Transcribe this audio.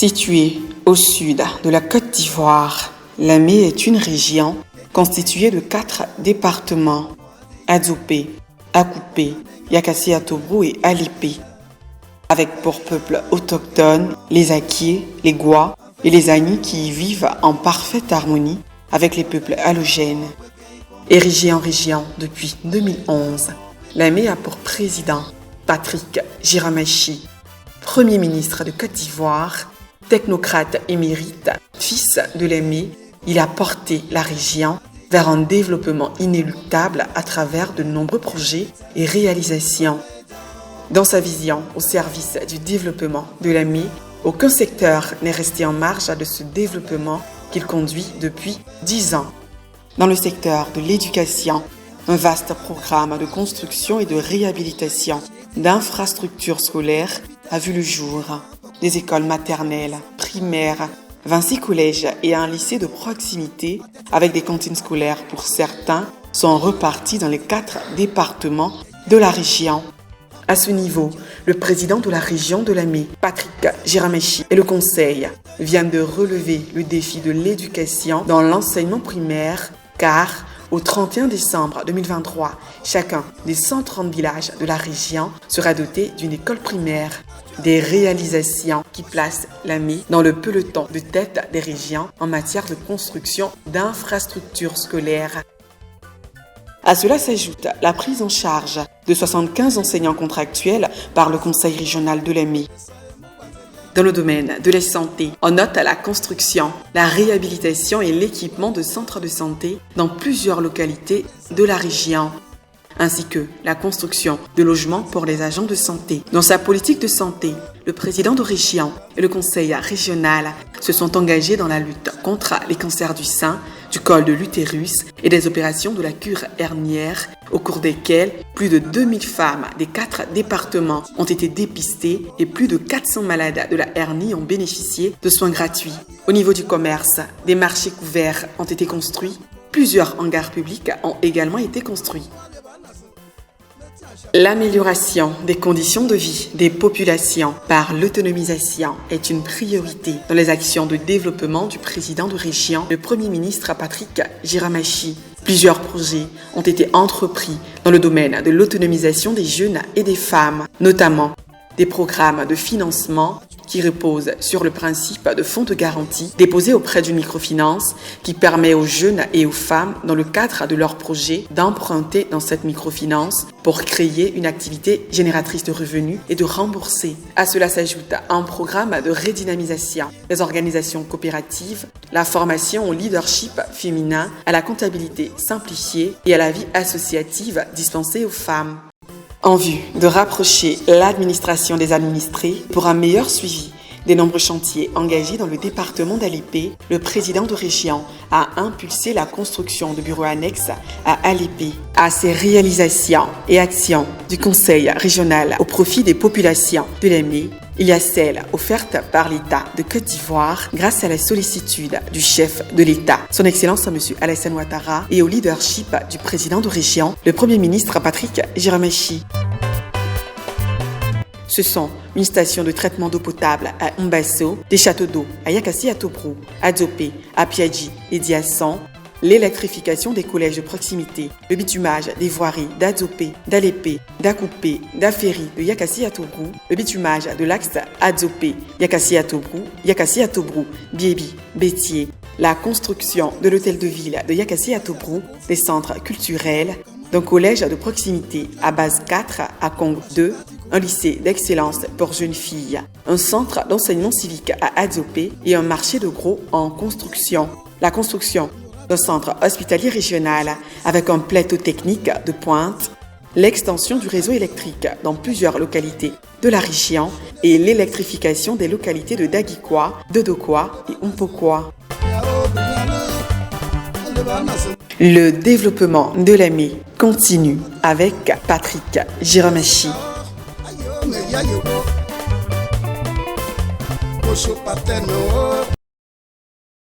Située au sud de la Côte d'Ivoire, Lamé est une région constituée de 4 départements, Adzopé, Akupé, Yakassi-Atobrou et Alépé, avec pour peuple autochtone les Akié, les Gwa et les Agni qui y vivent en parfaite harmonie avec les peuples allogènes. Érigée en région depuis 2011, Lamé a pour président Patrick Giramachi, Premier ministre de Côte d'Ivoire, technocrate émérite, fils de Lamé. Il a porté la région vers un développement inéluctable à travers de nombreux projets et réalisations. Dans sa vision au service du développement de Lamé, aucun secteur n'est resté en marge de ce développement qu'il conduit depuis 10 ans. Dans le secteur de l'éducation, un vaste programme de construction et de réhabilitation d'infrastructures scolaires a vu le jour. Des écoles maternelles, primaires, 26 collèges et un lycée de proximité avec des cantines scolaires pour certains sont repartis dans les 4 départements de la région. À ce niveau, le président de la région de Lamé, Patrick Giramachi, et le conseil viennent de relever le défi de l'éducation dans l'enseignement primaire car au 31 décembre 2023, chacun des 130 villages de la région sera doté d'une école primaire. Des réalisations qui placent Lamé dans le peloton de tête des régions en matière de construction d'infrastructures scolaires. À cela s'ajoute la prise en charge de 75 enseignants contractuels par le Conseil régional de Lamé. Dans le domaine de la santé, on note la construction, la réhabilitation et l'équipement de centres de santé dans plusieurs localités de la région, ainsi que la construction de logements pour les agents de santé. Dans sa politique de santé, le président de région et le conseil régional se sont engagés dans la lutte contre les cancers du sein, du col de l'utérus et des opérations de la cure hernière, au cours desquelles plus de 2000 femmes des 4 départements ont été dépistées et plus de 400 malades de la hernie ont bénéficié de soins gratuits. Au niveau du commerce, des marchés couverts ont été construits, plusieurs hangars publics ont également été construits. L'amélioration des conditions de vie des populations par l'autonomisation est une priorité dans les actions de développement du président de région, le Premier ministre Patrick Giramachi. Plusieurs projets ont été entrepris dans le domaine de l'autonomisation des jeunes et des femmes, notamment des programmes de financement qui reposent sur le principe de fonds de garantie déposés auprès d'une microfinance qui permet aux jeunes et aux femmes, dans le cadre de leur projet, d'emprunter dans cette microfinance pour créer une activité génératrice de revenus et de rembourser. À cela s'ajoute un programme de redynamisation des organisations coopératives, la formation au leadership féminin, à la comptabilité simplifiée et à la vie associative dispensée aux femmes. En vue de rapprocher l'administration des administrés pour un meilleur suivi des nombreux chantiers engagés dans le département d'Alépé, le président de région a impulsé la construction de bureaux annexes à Alépé. À ces réalisations et actions du conseil régional au profit des populations de Lamé, il y a celles offertes par l'État de Côte d'Ivoire grâce à la sollicitude du chef de l'État, son Excellence M. Alassane Ouattara, et au leadership du président de région, le Premier ministre Patrick Giramachi. Ce sont une station de traitement d'eau potable à Mbasso, des châteaux d'eau à Yakassi-Atobrou, Adzopé, à Piadji et Diasson, l'électrification des collèges de proximité, le bitumage des voiries d'Adzopé, d'Alépé, d'Akupé, d'Aféry, de Yakassi-Atobrou, le bitumage de l'axe Adzopé, Yakassi-Atobrou, Yakassi-Atobrou, Biébi, Bétier, la construction de l'hôtel de ville de Yakassi-Atobrou, des centres culturels, d'un collège de proximité à base 4 à Kong 2, un lycée d'excellence pour jeunes filles, un centre d'enseignement civique à Adzopé et un marché de gros en construction. La construction d'un centre hospitalier régional avec un plateau technique de pointe, l'extension du réseau électrique dans plusieurs localités de la région et l'électrification des localités de Dagikwa, Dodokwa et Umpokwa. Le développement de Lamé continue avec Patrick Giramachi.